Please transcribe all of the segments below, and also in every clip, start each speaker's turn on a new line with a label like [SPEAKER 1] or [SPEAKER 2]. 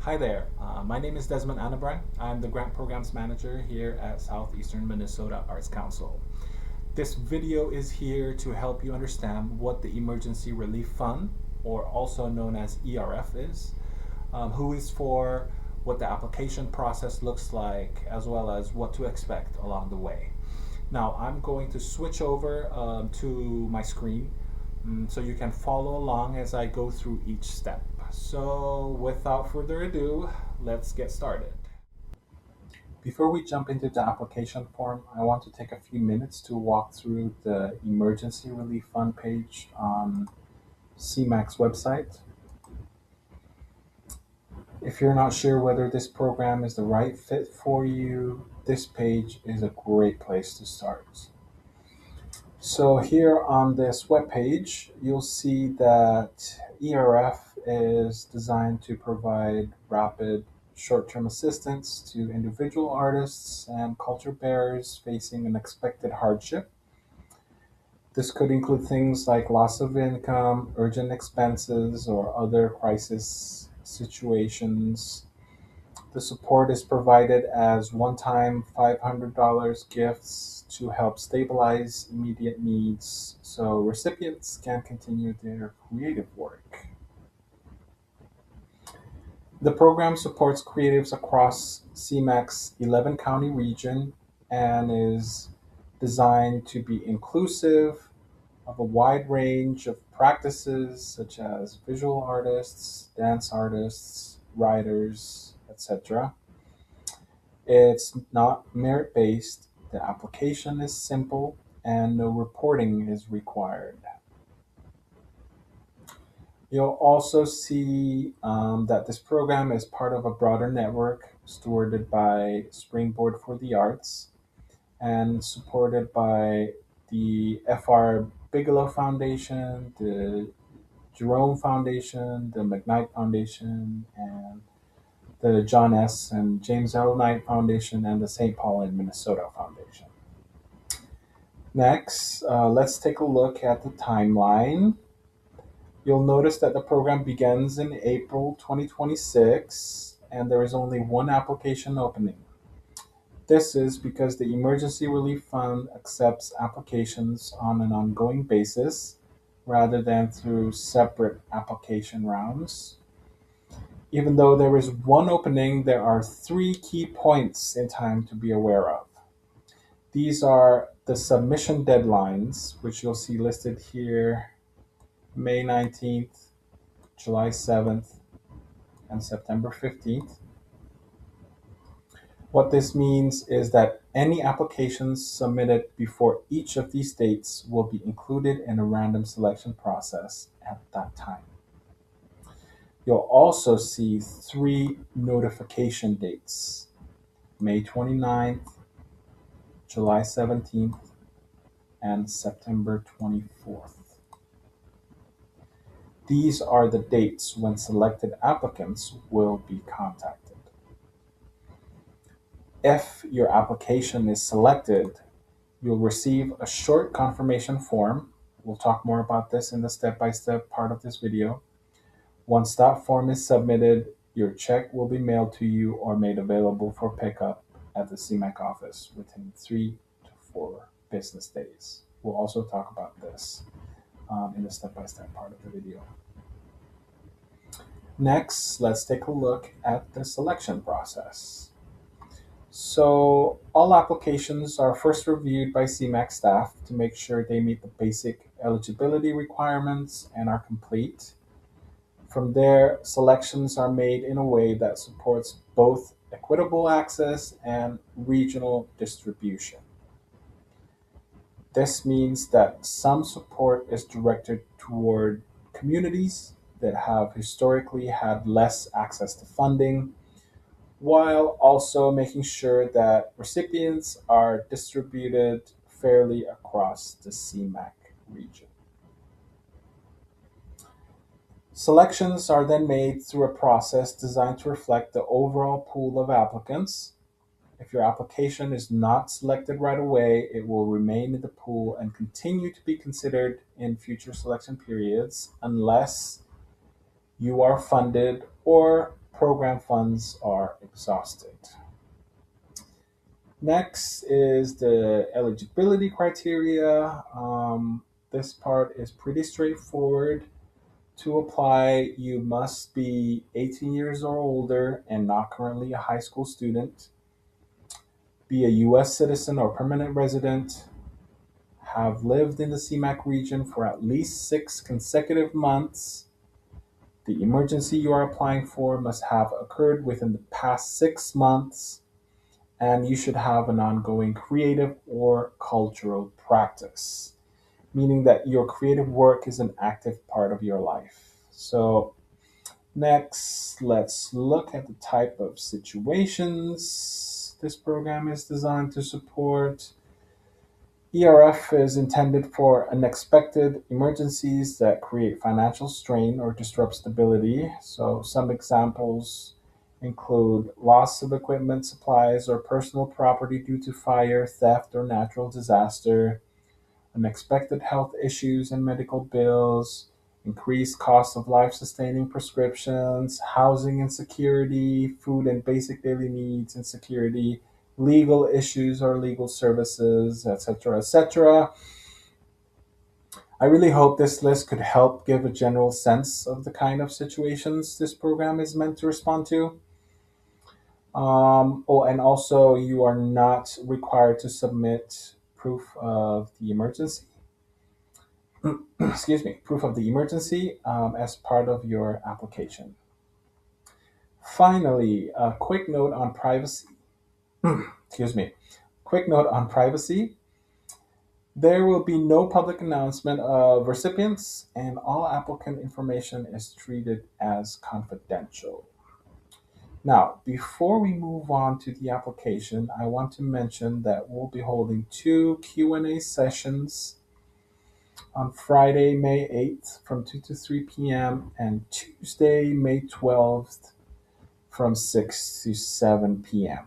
[SPEAKER 1] Hi there, my name is Desmond Anabrang. I'm the Grant Programs Manager here at Southeastern Minnesota Arts Council. This video is here to help you understand what the Emergency Relief Fund, or also known as ERF, is, who is for, what the application process looks like, as well as what to expect along the way. Now I'm going to switch over to my screen so you can follow along as I go through each step. So without further ado, let's get started. Before we jump into the application form, I want to take a few minutes to walk through the Emergency Relief Fund page on SEMAC's website. If you're not sure whether this program is the right fit for you, this page is a great place to start. So here on this webpage, you'll see that ERF is designed to provide rapid short-term assistance to individual artists and culture bearers facing unexpected hardship. This could include things like loss of income, urgent expenses, or other crisis situations. The support is provided as one-time $500 gifts to help stabilize immediate needs so recipients can continue their creative work. The program supports creatives across SEMAC's 11 county region and is designed to be inclusive of a wide range of practices such as visual artists, dance artists, writers, etc. It's not merit-based, the application is simple, and no reporting is required. You'll also see that this program is part of a broader network stewarded by Springboard for the Arts and supported by the F.R. Bigelow Foundation, the Jerome Foundation, the McKnight Foundation, and the John S. and James L. Knight Foundation, and the St. Paul and Minnesota Foundation. Next, let's take a look at the timeline. You'll notice that the program begins in April 2026, and there is only one application opening. This is because the Emergency Relief Fund accepts applications on an ongoing basis rather than through separate application rounds. Even though there is one opening, there are three key points in time to be aware of. These are the submission deadlines, which you'll see listed here: May 19th, July 7th, and September 15th. What this means is that any applications submitted before each of these dates will be included in a random selection process at that time. You'll also see three notification dates: May 29th, July 17th, and September 24th. These are the dates when selected applicants will be contacted. If your application is selected, you'll receive a short confirmation form. We'll talk more about this in the step-by-step part of this video. Once that form is submitted, your check will be mailed to you or made available for pickup at the SEMAC office within 3 to 4 business days. We'll also talk about this in the step-by-step part of the video. Next, let's take a look at the selection process. So all applications are first reviewed by SEMAC staff to make sure they meet the basic eligibility requirements and are complete. From there, selections are made in a way that supports both equitable access and regional distribution. This means that some support is directed toward communities that have historically had less access to funding, while also making sure that recipients are distributed fairly across the SEMAC region. Selections are then made through a process designed to reflect the overall pool of applicants. If your application is not selected right away, it will remain in the pool and continue to be considered in future selection periods unless you are funded or program funds are exhausted. Next is the eligibility criteria. This part is pretty straightforward. To apply, you must be 18 years or older and not currently a high school student, be a US citizen or permanent resident, have lived in the CEMAC region for at least 6 consecutive months. The emergency you are applying for must have occurred within the past 6 months, and you should have an ongoing creative or cultural practice, meaning that your creative work is an active part of your life. So, next, let's look at the type of situations this program is designed to support. ERF is intended for unexpected emergencies that create financial strain or disrupt stability. So, some examples include loss of equipment, supplies, or personal property due to fire, theft, or natural disaster, unexpected health issues and medical bills, increased cost of life sustaining prescriptions, housing insecurity, food and basic daily needs insecurity, legal issues or legal services, etc., etc. I really hope this list could help give a general sense of the kind of situations this program is meant to respond to. And also, you are not required to submit proof of the emergency. Excuse me, proof of the emergency as part of your application. Finally, a quick note on privacy. Excuse me. Quick note on privacy. There will be no public announcement of recipients, and all applicant information is treated as confidential. Now, before we move on to the application, I want to mention that we'll be holding two Q&A sessions on Friday, May 8th from 2 to 3 p.m. and Tuesday, May 12th from 6 to 7 p.m.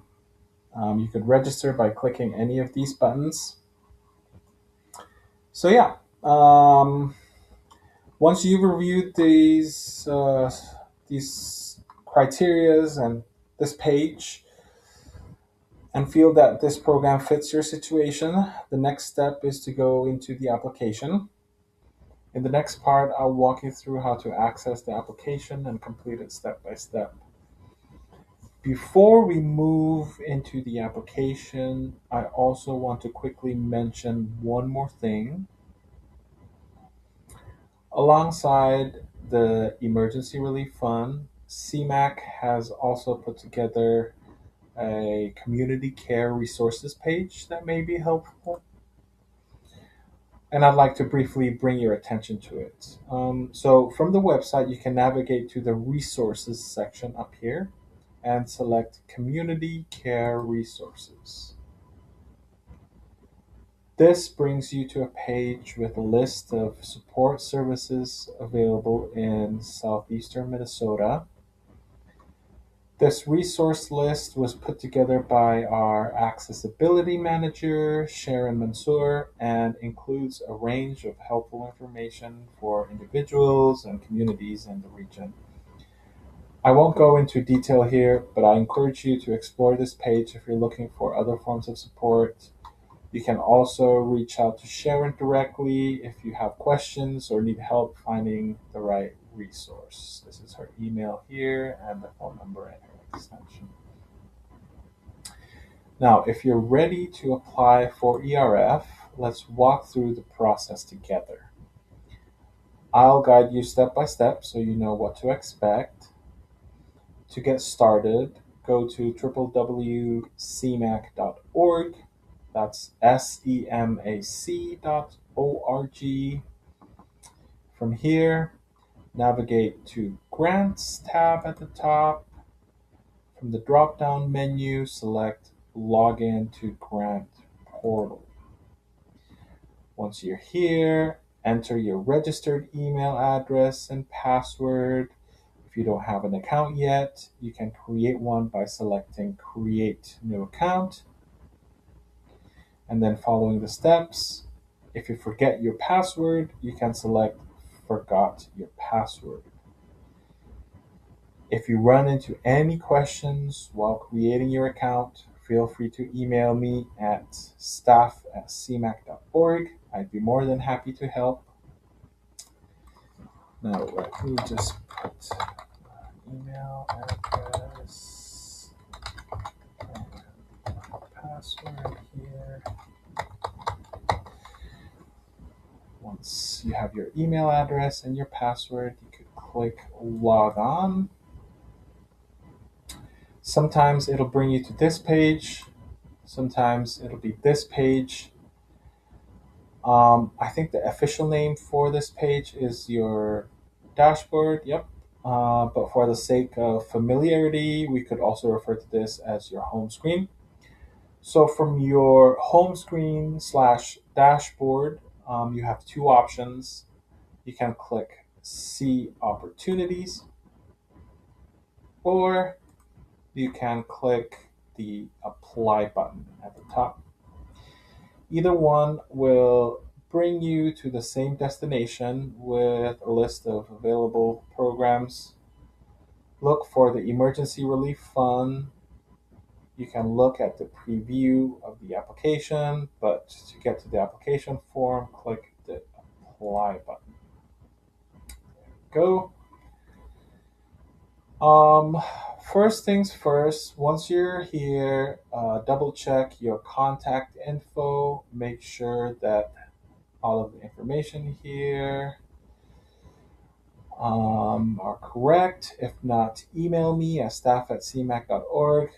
[SPEAKER 1] You could register by clicking any of these buttons. So yeah, once you've reviewed these criterias and this page and feel that this program fits your situation, the next step is to go into the application. In the next part, I'll walk you through how to access the application and complete it step by step. Before we move into the application, I also want to quickly mention one more thing. Alongside the Emergency Relief Fund, SEMAC has also put together a community care resources page that may be helpful. And I'd like to briefly bring your attention to it. So from the website, you can navigate to the resources section up here and select community care resources. This brings you to a page with a list of support services available in southeastern Minnesota. This resource list was put together by our accessibility manager, Sharon Mansour, and includes a range of helpful information for individuals and communities in the region. I won't go into detail here, but I encourage you to explore this page if you're looking for other forms of support. You can also reach out to Sharon directly if you have questions or need help finding the right resource. This is her email here and the phone number and her extension. Now, if you're ready to apply for ERF, let's walk through the process together. I'll guide you step by step so you know what to expect. To get started, go to www.semac.org. That's SEMAC.org. From here, navigate to Grants tab at the top. From the drop-down menu, select Login to Grant Portal. Once you're here, enter your registered email address and password. If you don't have an account yet, you can create one by selecting Create New Account and then following the steps. If you forget your password, you can select Forgot Your Password. If you run into any questions while creating your account, feel free to email me at staff@cemac.org. I'd be more than happy to help. Now, let me just put email address and password here. Once you have your email address and your password, you could click log on. Sometimes it'll bring you to this page. Sometimes it'll be this page. I think the official name for this page is your dashboard. Yep. But for the sake of familiarity, we could also refer to this as your home screen. So from your home screen / dashboard, you have two options. You can click See Opportunities, or you can click the Apply button at the top. Either one will bring you to the same destination with a list of available programs. Look for the Emergency Relief Fund. You can look at the preview of the application, but to get to the application form, click the Apply button. There we go. First things first, once you're here, double check your contact info. Make sure that all of the information here are correct. If not, email me at staff@cemac.org.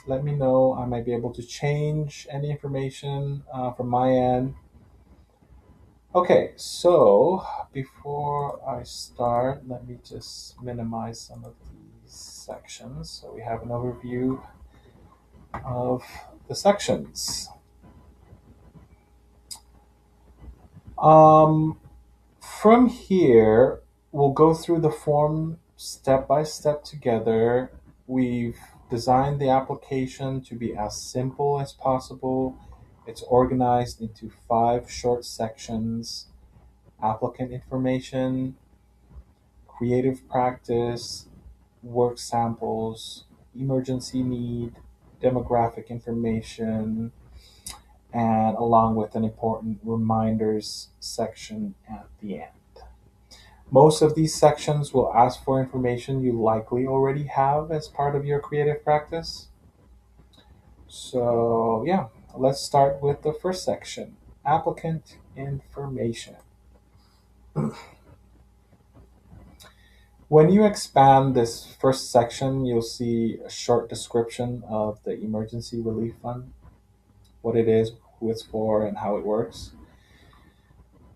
[SPEAKER 1] Let me know. I might be able to change any information from my end. Okay, so before I start, let me just minimize some of these sections so we have an overview of the sections. From here, we'll go through the form step by step together. We've designed the application to be as simple as possible. It's organized into 5 short sections: applicant information, creative practice, work samples, emergency need, demographic information, and along with an important reminders section at the end. Most of these sections will ask for information you likely already have as part of your creative practice. So yeah, let's start with the first section, applicant information. When you expand this first section, you'll see a short description of the Emergency Relief Fund, what it is, who it's for, and how it works.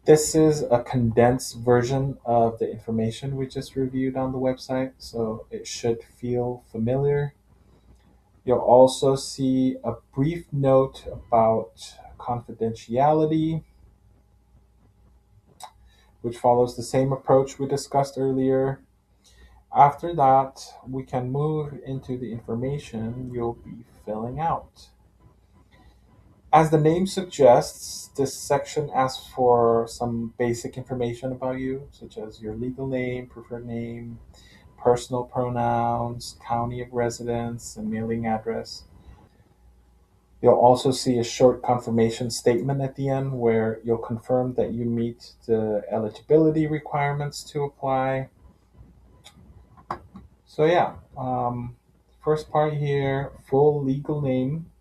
[SPEAKER 1] This is a condensed version of the information we just reviewed on the website, so it should feel familiar. You'll also see a brief note about confidentiality, which follows the same approach we discussed earlier. After that, we can move into the information you'll be filling out. As the name suggests, this section asks for some basic information about you, such as your legal name, preferred name, personal pronouns, county of residence, and mailing address. You'll also see a short confirmation statement at the end where you'll confirm that you meet the eligibility requirements to apply. So yeah, first part here, full legal name.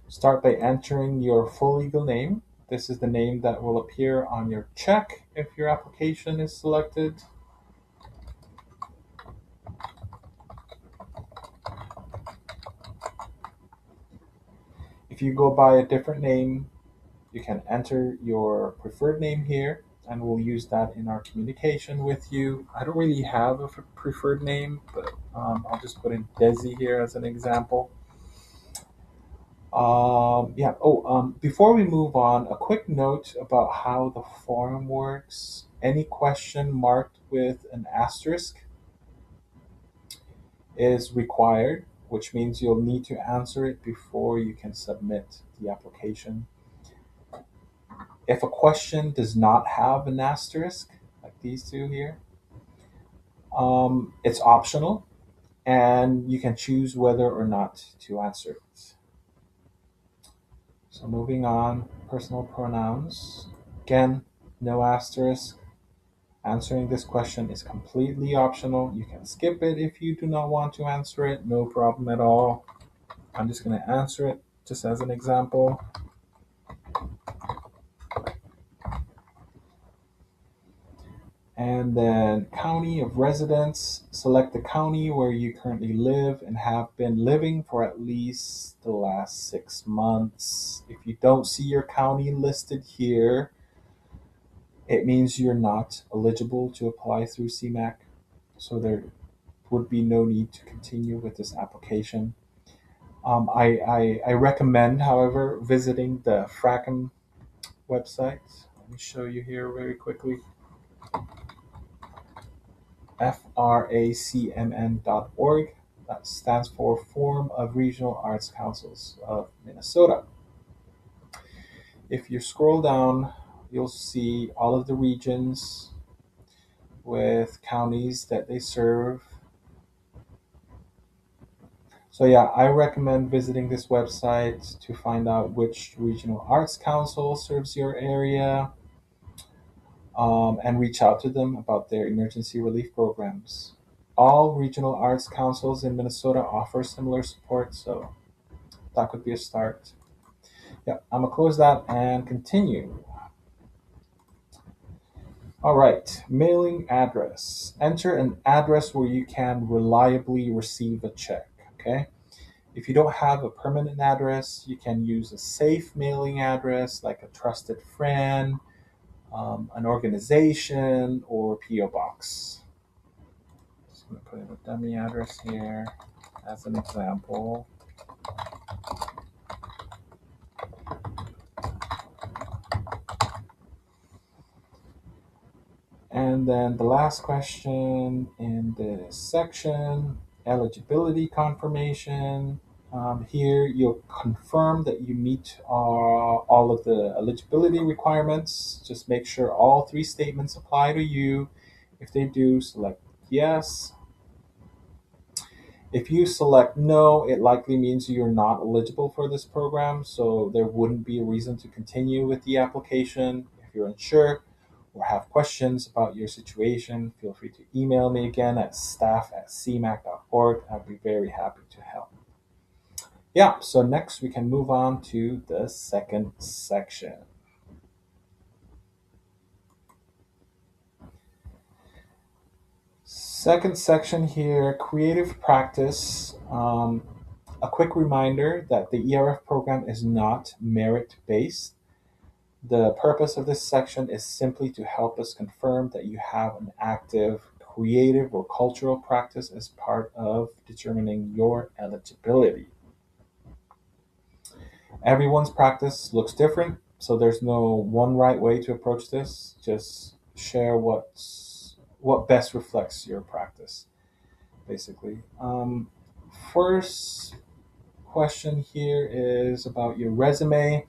[SPEAKER 1] Start by entering your full legal name. This is the name that will appear on your check if your application is selected. If you go by a different name, you can enter your preferred name here, and we'll use that in our communication with you. I don't really have a preferred name, but I'll just put in Desi here as an example. Before we move on, a quick note about how the form works. Any question marked with an asterisk is required, which means you'll need to answer it before you can submit the application. If a question does not have an asterisk, like these two here, It's optional, and you can choose whether or not to answer it. So moving on, personal pronouns. Again, no asterisk. Answering this question is completely optional. You can skip it if you do not want to answer it, no problem at all. I'm just going to answer it just as an example. And then county of residence, select the county where you currently live and have been living for at least the last 6 months. If you don't see your county listed here, it means you're not eligible to apply through SEMAC. So there would be no need to continue with this application. I recommend, however, visiting the Fracum website. Let me show you here very quickly. fracmn.org. That stands for Forum of Regional Arts Councils of Minnesota. If you scroll down, you'll see all of the regions with counties that they serve. So yeah, I recommend visiting this website to find out which regional arts council serves your area, and reach out to them about their emergency relief programs. All regional arts councils in Minnesota offer similar support, so that could be a start. Yeah, I'm gonna close that and continue. All right, mailing address. Enter an address where you can reliably receive a check. Okay. If you don't have a permanent address, you can use a safe mailing address like a trusted friend, an organization, or PO box. Just going to put in a dummy address here as an example. And then the last question in this section, eligibility confirmation. Here you'll confirm that you meet all of the eligibility requirements. Just make sure all three statements apply to you. If they do, select yes. If you select no, it likely means you're not eligible for this program, so there wouldn't be a reason to continue with the application. If you're unsure or have questions about your situation, feel free to email me again at staff@cemac.org. I'd be very happy to help. Yeah, so next we can move on to the second section. Second section here, creative practice. A quick reminder that the ERF program is not merit-based. The purpose of this section is simply to help us confirm that you have an active creative or cultural practice as part of determining your eligibility. Everyone's practice looks different, so there's no one right way to approach this. Just share what best reflects your practice, basically. First question here is about your resume.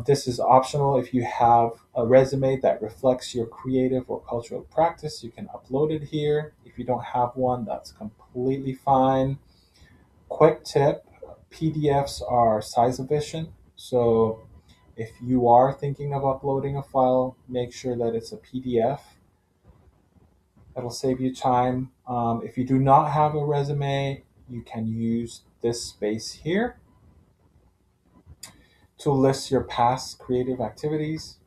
[SPEAKER 1] This is optional. If you have a resume that reflects your creative or cultural practice, you can upload it here. If you don't have one, that's completely fine. Quick tip, PDFs are size efficient. So if you are thinking of uploading a file, make sure that it's a PDF. That'll save you time. If you do not have a resume, you can use this space here to list your past creative activities.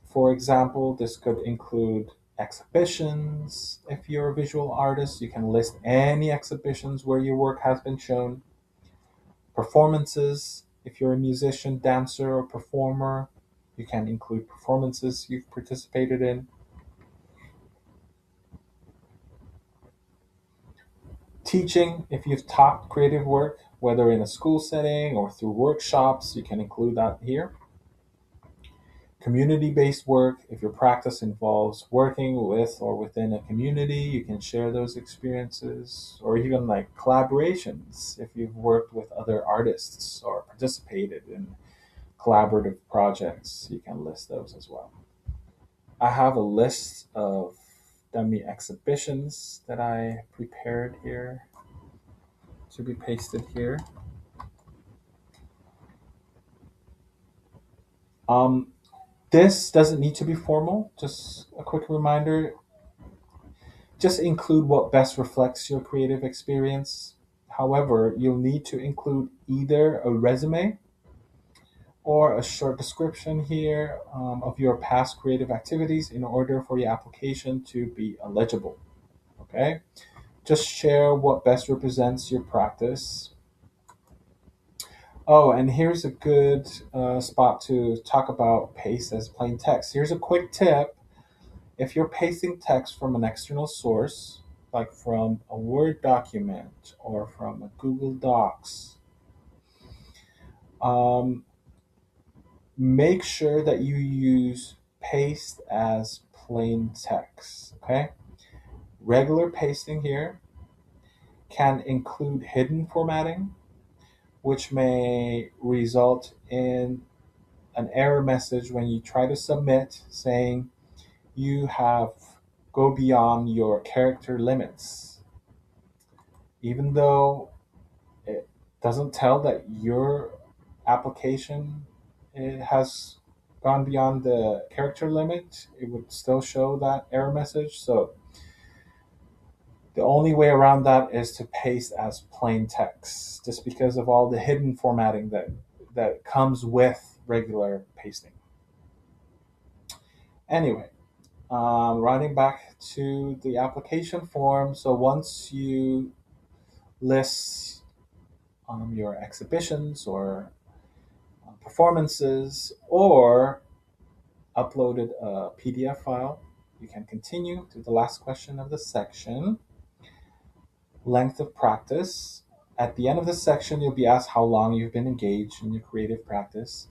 [SPEAKER 1] For example, this could include exhibitions. If you're a visual artist, you can list any exhibitions where your work has been shown. Performances. If you're a musician, dancer, or performer, you can include performances you've participated in. Teaching. If you've taught creative work, whether in a school setting or through workshops, you can include that here. Community-based work, if your practice involves working with or within a community, you can share those experiences. Or even like collaborations, if you've worked with other artists or participated in collaborative projects, you can list those as well. I have a list of dummy exhibitions that I prepared here to be pasted here. Um, this doesn't need to be formal. Just a quick reminder, just include what best reflects your creative experience. However, you'll need to include either a resume or a short description here of your past creative activities in order for your application to be legible. Okay? Just share what best represents your practice. Oh, and here's a good spot to talk about paste as plain text. Here's a quick tip. If you're pasting text from an external source, like from a Word document or from a Google Docs, um, make sure that you use paste as plain text. Okay? Regular pasting here can include hidden formatting, which may result in an error message when you try to submit saying you have go beyond your character limits, even though it doesn't tell that your application it has gone beyond the character limit, it would still show that error message. So the only way around that is to paste as plain text, just because of all the hidden formatting that comes with regular pasting. Anyway, writing back to the application form. So once you list your exhibitions or performances or uploaded a PDF file, you can continue to the last question of the section. Length of practice. At the end of the section, you'll be asked how long you've been engaged in your creative practice.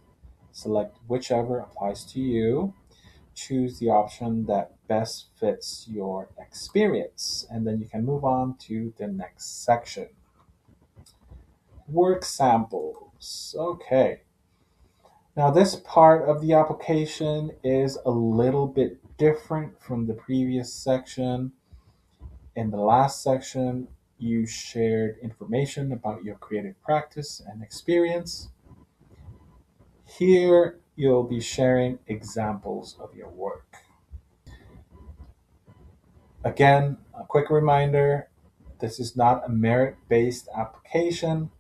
[SPEAKER 1] Select whichever applies to you. Choose the option that best fits your experience, and then you can move on to the next section. Work samples. Okay. Now, this part of the application is a little bit different from the previous section. In the last section, you shared information about your creative practice and experience. Here, you'll be sharing examples of your work. Again, a quick reminder, this is not a merit-based application,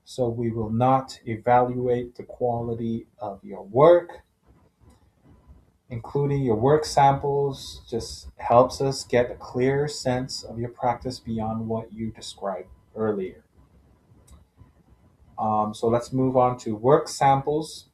[SPEAKER 1] so we will not evaluate the quality of your work. Including your work samples just helps us get a clear sense of your practice beyond what you described earlier. So let's move on to work samples.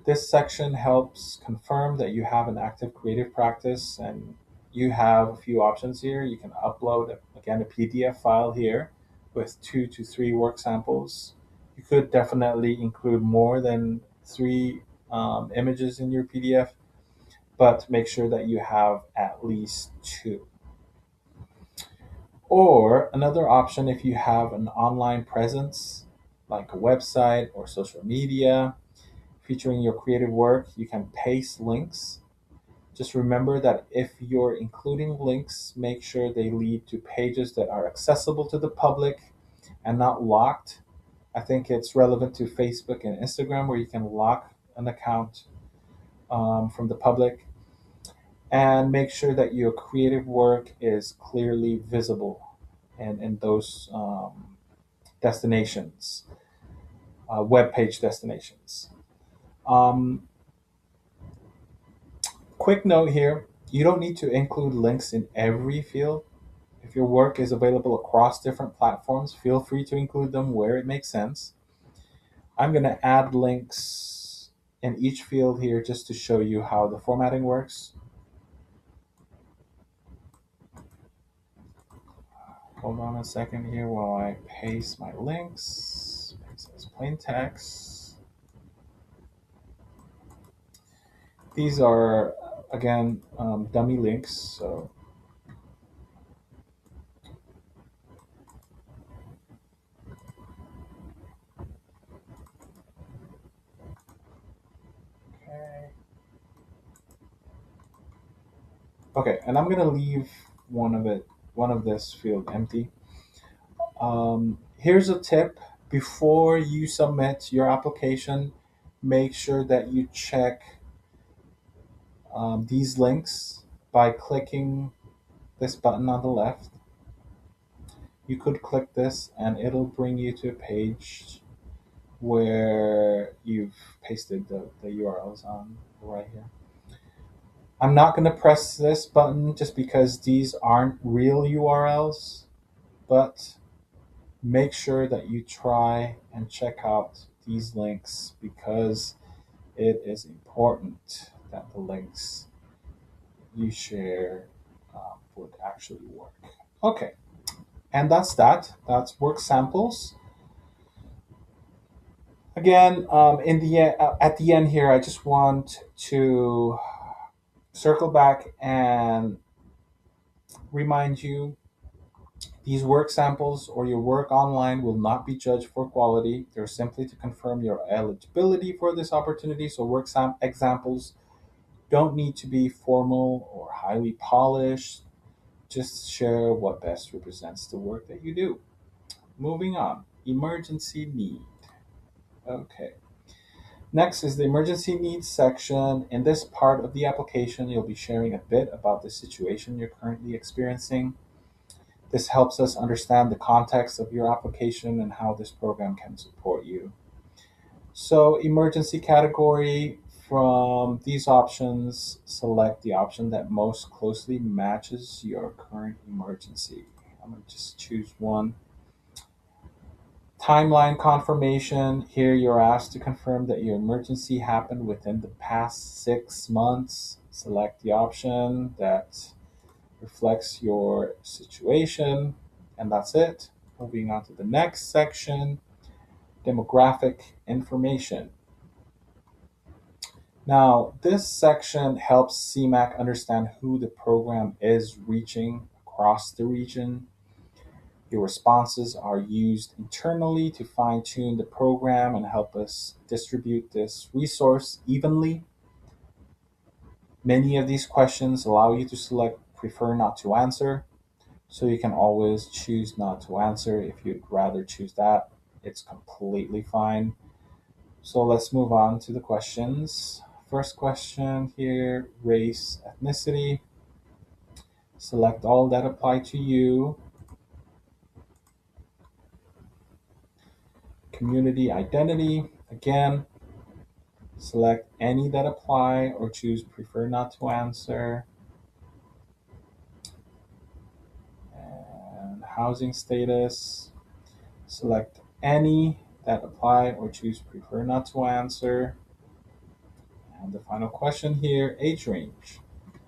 [SPEAKER 1] This section helps confirm that you have an active creative practice, and you have a few options here. You can upload, again, a PDF file here with 2 to 3 work samples. You could definitely include more than 3 images in your PDF, but make sure that you have at least 2. Or another option, if you have an online presence like a website or social media featuring your creative work, you can paste links. Just remember that if you're including links, make sure they lead to pages that are accessible to the public and not locked. I think it's relevant to Facebook and Instagram where you can lock an account from the public. And make sure that your creative work is clearly visible and in those destinations, web page destinations. Um, Quick note here, you don't need to include links in every field. If your work is available across different platforms, feel free to include them where it makes sense. I'm going to add links in each field here just to show you how the formatting works. Hold on a second here while I paste my links. Paste as plain text. These are, again, dummy links. So okay. Okay, and I'm gonna leave one of this field empty. Here's a tip: before you submit your application, make sure that you check these links by clicking this button on the left. You could click this, and it'll bring you to a page where you've pasted the URLs on right here. I'm not going to press this button just because these aren't real URLs, but make sure that you try and check out these links because it is important that the links you share would actually work. Okay, and that's that. That's work samples. Again, at the end here, I just want to circle back and remind you these work samples or your work online will not be judged for quality. They're simply to confirm your eligibility for this opportunity. So, examples don't need to be formal or highly polished. Just share what best represents the work that you do. Moving on, emergency need. Okay. Next is the emergency needs section. In this part of the application, you'll be sharing a bit about the situation you're currently experiencing. This helps us understand the context of your application and how this program can support you. So, emergency category, from these options, select the option that most closely matches your current emergency. I'm going to just choose one. Timeline confirmation. Here you're asked to confirm that your emergency happened within the past 6 months. Select the option that reflects your situation, and that's it. Moving on to the next section, demographic information. Now, this section helps CMAC understand who the program is reaching across the region. Your responses are used internally to fine tune the program and help us distribute this resource evenly. Many of these questions allow you to select prefer not to answer, so you can always choose not to answer. If you'd rather choose that, it's completely fine. So let's move on to the questions. First question here, race, ethnicity. Select all that apply to you. Community identity. Again, select any that apply or choose prefer not to answer. And housing status. Select any that apply or choose prefer not to answer. And the final question here, age range.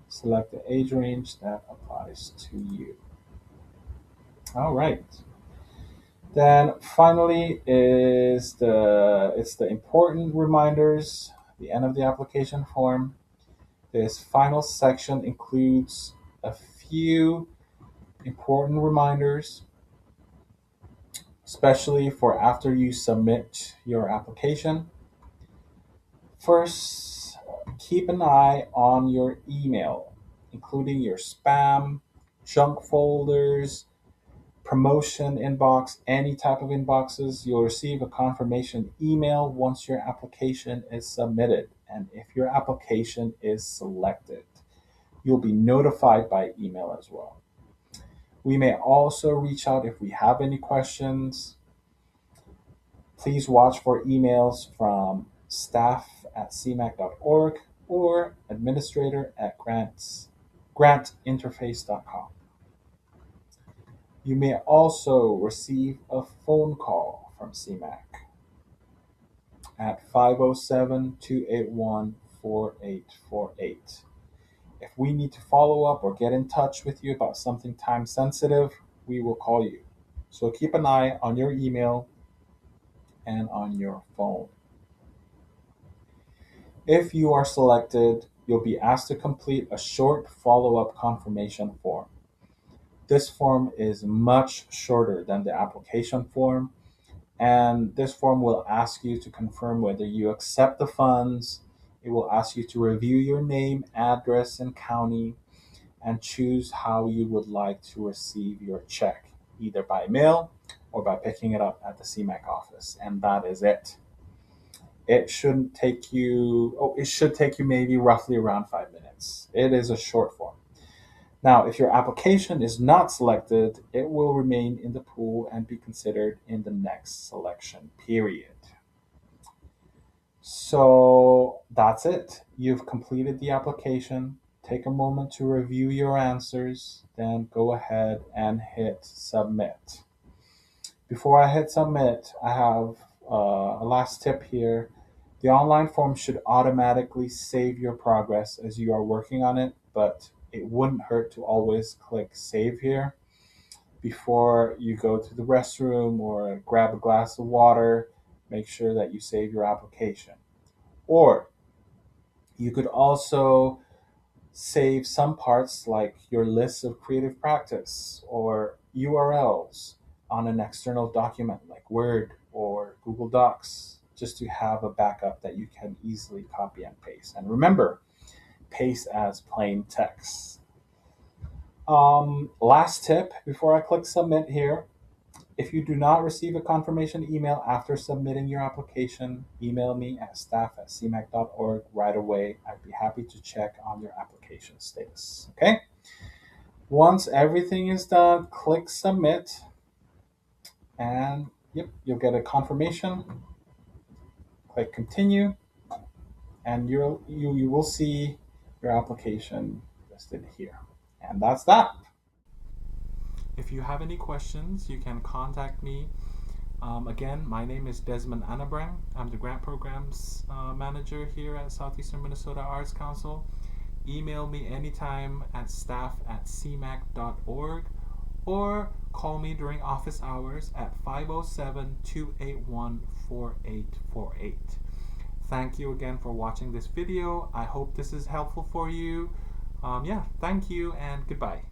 [SPEAKER 1] Select the age range that applies to you. All right. Then finally it's the important reminders, the end of the application form. This final section includes a few important reminders, especially for after you submit your application. First, keep an eye on your email, including your spam, junk folders, promotion inbox, any type of inboxes. You'll receive a confirmation email once your application is submitted. And if your application is selected, you'll be notified by email as well. We may also reach out if we have any questions. Please watch for emails from staff@cmac.org or administrator@grantinterface.com. You may also receive a phone call from CMAC at 507-281-4848. If we need to follow up or get in touch with you about something time sensitive, we will call you. So keep an eye on your email and on your phone. If you are selected, you'll be asked to complete a short follow-up confirmation form. This form is much shorter than the application form, and this form will ask you to confirm whether you accept the funds. It will ask you to review your name, address, and county. and choose how you would like to receive your check, either by mail or by picking it up at the SEMAC office. And that is it. It shouldn't take you, oh, it should take you maybe roughly around 5 minutes. It is a short form. Now, if your application is not selected, it will remain in the pool and be considered in the next selection period. So that's it. You've completed the application. Take a moment to review your answers, then go ahead and hit submit. Before I hit submit, I have a last tip here. The online form should automatically save your progress as you are working on it, but it wouldn't hurt to always click save here before you go to the restroom or grab a glass of water. Make sure that you save your application. Or you could also save some parts like your list of creative practice or URLs on an external document like Word or Google Docs, just to have a backup that you can easily copy and paste. And remember, paste as plain text. Last tip before I click submit here. If you do not receive a confirmation email after submitting your application, email me at staff@cemac.org right away. I'd be happy to check on your application status. Okay? Once everything is done, click submit, and yep, you'll get a confirmation. Click continue, and you will see your application listed here. And that's that. If you have any questions, you can contact me. Again, my name is Desmond Anabrang. I'm the Grant Programs Manager here at Southeastern Minnesota Arts Council. Email me anytime at staff@cemac.org or call me during office hours at 507-281-4848. Thank you again for watching this video. I hope this is helpful for you. Thank you and goodbye.